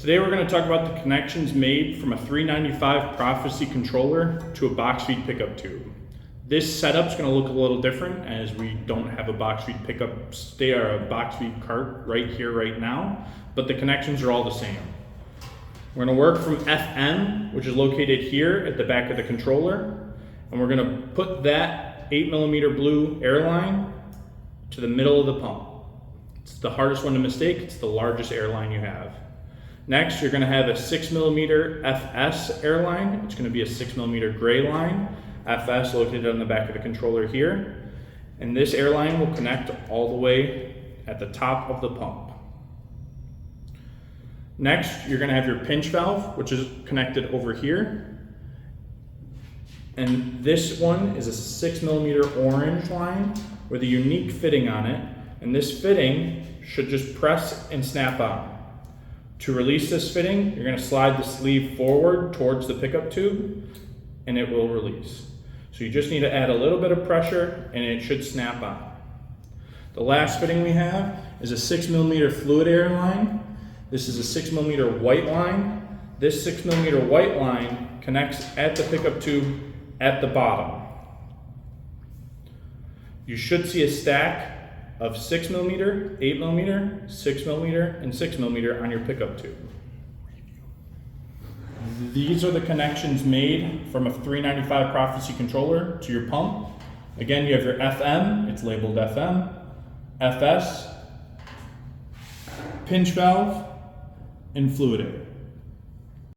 Today we're going to talk about the connections made from a 395 Proficy controller to a box feed pickup tube. This setup's going to look a little different as we don't have a box feed pickup or a box feed cart right here right now, but the connections are all the same. We're going to work from FM, which is located here at the back of the controller, and we're going to put that 8mm blue air line to the middle of the pump. It's the hardest one to mistake. It's the largest air line you have. Next, you're going to have a 6mm FS air line. It's going to be a 6mm gray line. FS located on the back of the controller here. And this air line will connect all the way at the top of the pump. Next, you're going to have your pinch valve, which is connected over here. And this one is a 6mm orange line with a unique fitting on it. And this fitting should just press and snap on. To release this fitting, you're going to slide the sleeve forward towards the pickup tube and it will release. So you just need to add a little bit of pressure and it should snap on. The last fitting we have is a 6mm fluid air line. This is a 6mm white line. This 6mm white line connects at the pickup tube at the bottom. You should see a stack of 6mm, 8mm, 6mm, and 6mm on your pickup tube. These are the connections made from a 395 Proficy controller to your pump. Again, you have your FM, it's labeled FM, FS, pinch valve, and fluid air.